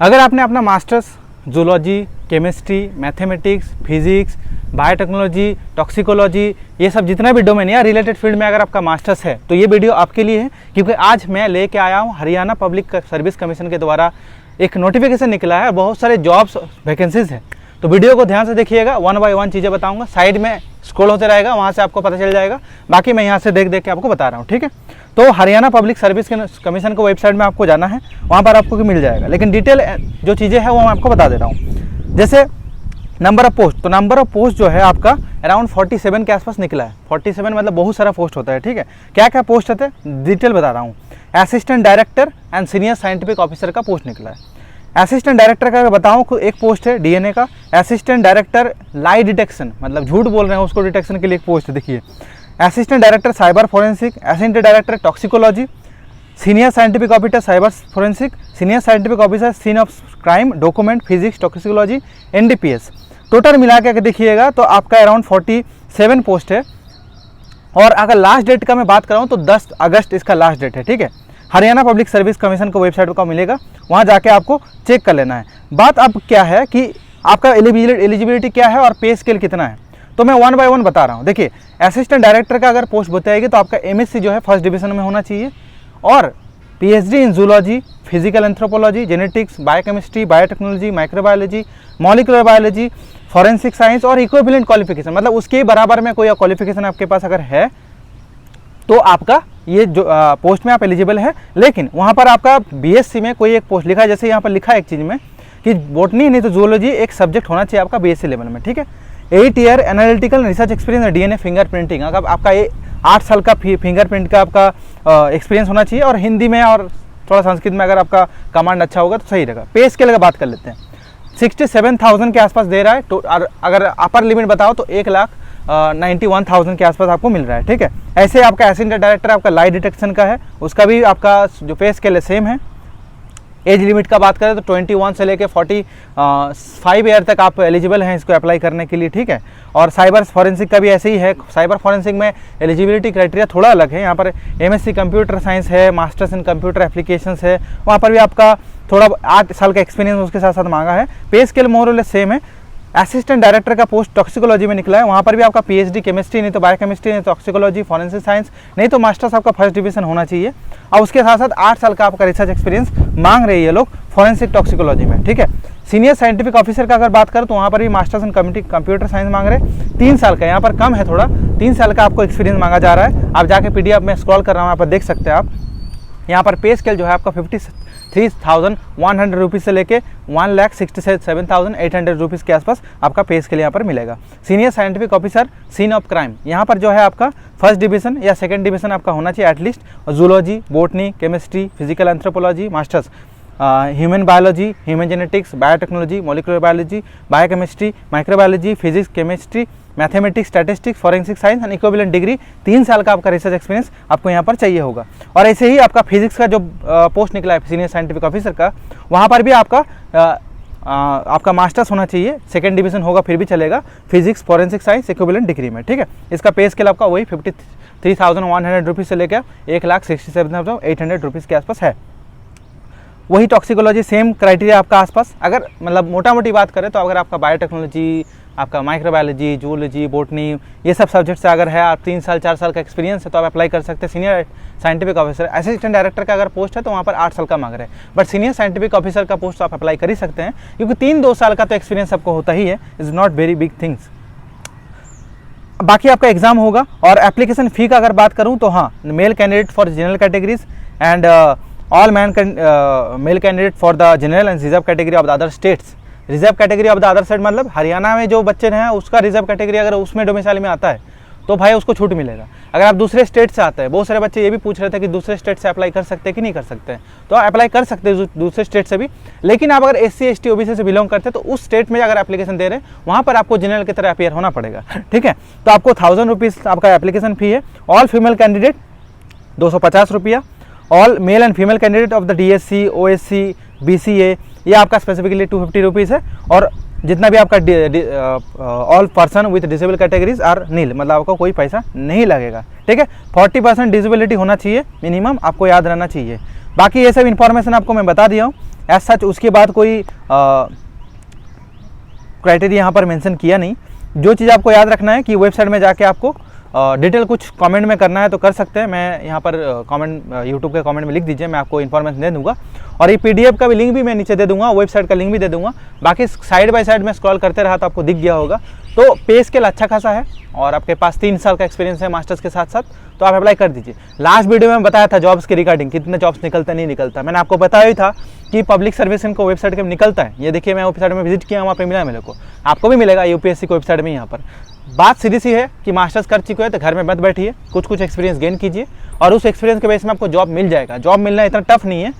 अगर आपने अपना masters zoology, chemistry, mathematics, physics, biotechnology, toxicology, ये सब जितना भी डोमेन या रिलेटेड फील्ड में अगर आपका मास्टर्स है तो ये वीडियो आपके लिए है, क्योंकि आज मैं लेके आया हूँ हरियाणा पब्लिक सर्विस कमीशन के द्वारा एक नोटिफिकेशन निकला है और बहुत सारे जॉब्स वैकेंसीज हैं। तो वीडियो को ध्यान से देखिएगा, वन बाय वन चीज़ें बताऊंगा, साइड में स्क्रॉल होते रहेगा, वहाँ से आपको पता चल जाएगा। बाकी मैं यहाँ से देख के आपको बता रहा हूँ, ठीक है। तो हरियाणा पब्लिक सर्विस कमीशन को वेबसाइट में आपको जाना है, वहाँ पर आपको मिल जाएगा, लेकिन डिटेल जो चीज़ें हैं वो मैं आपको बता दे रहा हूँ। जैसे नंबर ऑफ पोस्ट, तो नंबर ऑफ पोस्ट जो है आपका अराउंड 47 के आसपास निकला है। 47 मतलब बहुत सारा पोस्ट होता है, ठीक है। क्या क्या पोस्ट होते हैं डिटेल बता रहा हूँ। Assistant director and senior scientific officer का पोस्ट निकला है। असिस्टेंट डायरेक्टर का अगर बताऊँ, एक पोस्ट है डीएनए का, असिस्टेंट डायरेक्टर लाई डिटेक्शन, मतलब झूठ बोल रहे हैं उसको डिटेक्शन के लिए एक पोस्ट है, देखिए। Assistant director cyber forensic, assistant director toxicology, senior scientific officer cyber forensic, senior scientific officer scene of crime, document, physics, toxicology, NDPS. Total मिला के देखिएगा तो आपका अराउंड 47 पोस्ट है। और अगर लास्ट डेट का मैं बात कराऊँ तो 10 अगस्त इसका लास्ट डेट है, ठीक है। हरियाणा पब्लिक सर्विस कमीशन को वेबसाइट का मिलेगा, वहाँ जाके आपको चेक कर लेना है। बात अब क्या है कि आपका एलिजिबिलिटी क्या है और पे स्केल कितना है, तो मैं वन बाय वन बता रहा हूँ। देखिए, असिस्टेंट डायरेक्टर का अगर पोस्ट बताएगी तो आपका एमएससी जो है फर्स्ट डिवीजन में होना चाहिए, और PhD in zoology, physical anthropology, genetics, biochemistry, biotechnology, microbiology, molecular biology, forensic science और इक्विवेलेंट क्वालिफिकेशन, मतलब उसके बराबर में कोई क्वालिफिकेशन आपके पास अगर है तो आपका ये जो पोस्ट में आप एलिजिबल है। लेकिन वहाँ पर आपका बीएससी में कोई एक पोस्ट लिखा है, जैसे यहाँ पर लिखा है एक चीज़ में कि बोटनी नहीं तो जूलॉजी एक सब्जेक्ट होना चाहिए आपका बीएससी लेवल में, ठीक है। 8 year analytical research experience, DNA fingerprinting, अगर आपका ये 8 साल का फिंगरप्रिंट का आपका एक्सपीरियंस होना चाहिए, और हिंदी में और थोड़ा संस्कृत में अगर आपका कमांड अच्छा होगा तो सही रहेगा। पे स्केल की बात कर लेते हैं, 67,000 के आसपास दे रहा है। तो अगर अपर लिमिट बताओ तो 1,91,000 के आसपास आपको मिल रहा है, ठीक है। ऐसे आपका असिस्टेंट डायरेक्टर आपका लाई डिटेक्शन का है, उसका भी आपका जो पे स्केल है सेम है। एज लिमिट का बात करें तो 21 से लेके 45 ईयर तक आप एलिजिबल हैं इसको अप्लाई करने के लिए, ठीक है। और साइबर फॉरेंसिक का भी ऐसे ही है। साइबर फॉरेंसिक में एलिजिबिलिटी क्राइटेरिया थोड़ा अलग है, यहाँ पर एमएससी कंप्यूटर साइंस है, मास्टर्स इन कंप्यूटर एप्लीकेशंस है, वहाँ पर भी आपका थोड़ा 8 साल का एक्सपीरियंस उसके साथ साथ मांगा है। पे स्केल मोर और लेस सेम है। असिस्टेंट डायरेक्टर का पोस्ट टॉक्सिकोलॉजी में निकला है, वहाँ पर भी आपका पीएचडी केमिस्ट्री नहीं तो बायोकेमिस्ट्री नहीं तो टॉक्सिकोलॉजी, फॉरेंसिक साइंस नहीं तो मास्टर्स आपका फर्स्ट डिवीजन होना चाहिए, और उसके साथ साथ 8 साल का आपका रिसर्च एक्सपीरियंस मांग रहे हैं ये लोग फॉरेंसिक टॉक्सिकोलॉजी में, ठीक है। सीनियर साइंटिफिक ऑफिसर का अगर बात करें तो वहाँ पर भी मास्टर्स इन कंप्यूटर साइंस मांग रहे हैं, 3 साल का, यहाँ पर कम है थोड़ा, 3 साल का आपको एक्सपीरियंस मांगा जा रहा है। आप जाके पीडीएफ में स्क्रॉल कर रहा हूँ, यहाँ पर देख सकते हैं आप। यहाँ पर पे स्केल जो है आपका 53,100 रुपीज़ से लेके 1,67,800 रुपीज़ के आसपास आपका पे स्केल यहाँ पर मिलेगा। Senior scientific officer scene of crime, यहाँ पर जो है आपका फर्स्ट डिवीजन या सेकंड डिवीजन आपका होना चाहिए at least. Zoology, botany, chemistry, physical anthropology, masters human biology, human genetics, biotechnology, molecular biology, biochemistry, microbiology, physics, chemistry, mathematics, statistics, forensic science and equivalent degree, 3 साल का आपका रिसर्च एक्सपीरियंस आपको यहाँ पर चाहिए होगा। और ऐसे ही आपका फिजिक्स का जो पोस्ट निकला है सीनियर साइंटिफिक ऑफिसर का, वहाँ पर भी आपका मास्टर्स होना चाहिए, सेकंड डिवीजन होगा फिर भी चलेगा, physics, forensic science, equivalent degree में, ठीक है। इसका पे स्केल आपका वही 53,100 रुपीज़ से लेकर 1,67,800 रुपीज़ के आसपास है। वही टॉक्सिकोलॉजी सेम क्राइटेरिया आपका आसपास। अगर मतलब मोटा मोटी बात करें तो अगर आपका बायोटेक्नोलॉजी, आपका माइक्रोबायोलॉजी, जूलॉजी, बोटनी, ये सब सब्जेक्ट से अगर है, आप 3 साल 4 साल का एक्सपीरियंस है तो आप अप्लाई कर सकते हैं। Senior scientific officer, assistant director का अगर पोस्ट है तो वहाँ पर 8 साल का मांग रहे हैं, बट सीनियर साइंटिफिक ऑफिसर का पोस्ट आप अप्लाई कर ही सकते हैं, क्योंकि 3-2 साल का तो एक्सपीरियंस आपको होता ही है, is not very big things. बाकी आपका एग्जाम होगा। और एप्लीकेशन फ़ी का अगर बात करूँ तो हाँ, male candidate for general categories and all male candidate for the general and reserve category of the other states. Reserve category of the other state मतलब हरियाणा में जो बच्चे हैं उसका रिजर्व कैटेगरी अगर उसमें डोमिसाइल में आता है तो भाई उसको छूट मिलेगा। अगर आप दूसरे स्टेट से आते हैं, बहुत सारे बच्चे ये भी पूछ रहे थे कि दूसरे स्टेट से अप्लाई कर सकते हैं कि नहीं कर सकते हैं, तो अप्लाई कर सकते हैं दूसरे स्टेट से भी। लेकिन आप अगर SC ST OBC से बिलोंग करते हैं तो उस स्टेट में अगर एप्लीकेशन दे रहे हैं वहाँ पर आपको जनरल की तरह अपियर होना पड़ेगा, ठीक है। तो आपको 1,000 रुपीज़ आपका एप्लीकेशन फ़ी है। ऑल फीमेल कैंडिडेट 250 रुपया। All male and female candidate of the DSC, OSC, BCA ये आपका स्पेसिफिकली 250 रुपीज़ है। और जितना भी आपका all person with disable categories are nil, मतलब आपको कोई पैसा नहीं लगेगा, ठीक है। 40% डिसेबिलिटी होना चाहिए मिनिमम, आपको याद रहना चाहिए। बाकी ये सब इन्फॉर्मेशन आपको मैं बता दिया हूँ। एज सच उसके बाद कोई क्राइटेरिया यहाँ पर मेंशन किया नहीं। जो चीज़ आपको याद रखना है कि वेबसाइट में जाके आपको डिटेल कुछ कमेंट में करना है तो कर सकते हैं। मैं यहाँ पर कमेंट यूट्यूब के कमेंट में लिख दीजिए, मैं आपको इन्फॉर्मेशन दे दूंगा। और ये पीडीएफ का भी लिंक भी मैं नीचे दे दूंगा, वेबसाइट का लिंक भी दे दूंगा। बाकी साइड बाय साइड में स्क्रॉल करते रहा तो आपको दिख गया होगा। तो पे स्केल अच्छा खासा है और आपके पास 3 साल का एक्सपीरियंस है मास्टर्स के साथ साथ, तो आप अप्लाई कर दीजिए। लास्ट वीडियो में बताया था जॉब्स के रिगार्डिंग कितने जॉब्स निकलता नहीं निकलता, मैंने आपको बताया ही था कि पब्लिक सर्विस को वेबसाइट के निकलता है। ये देखिए मैं वेबसाइट में विजिट किया, वहाँ पे मिला मेरे को, आपको भी मिलेगा यूपीएससी की वेबसाइट में। यहाँ पर बात सीधी सी है कि मास्टर्स कर चुके हैं तो घर में मत बैठिए, कुछ एक्सपीरियंस गेन कीजिए और उस एक्सपीरियंस के बेस में आपको जॉब मिल जाएगा। जॉब मिलना इतना टफ नहीं है,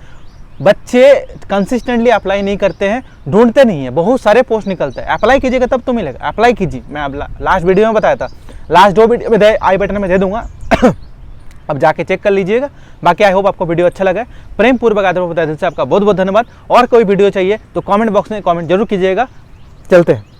बच्चे कंसिस्टेंटली अप्लाई नहीं करते हैं, ढूंढते नहीं है, बहुत सारे पोस्ट निकलते हैं। अप्लाई कीजिएगा तब तो मिलेगा, अप्लाई कीजिए। मैं अब लास्ट वीडियो में बताया था, लास्ट 2 वीडियो में आई बटन में दे दूंगा अब जाके चेक कर लीजिएगा। बाकी आई होप आपको वीडियो अच्छा लगा। प्रेम पूर्वक आदर दिल से आपका बहुत बहुत धन्यवाद। और कोई वीडियो चाहिए तो कमेंट बॉक्स में कमेंट जरूर कीजिएगा। चलते हैं।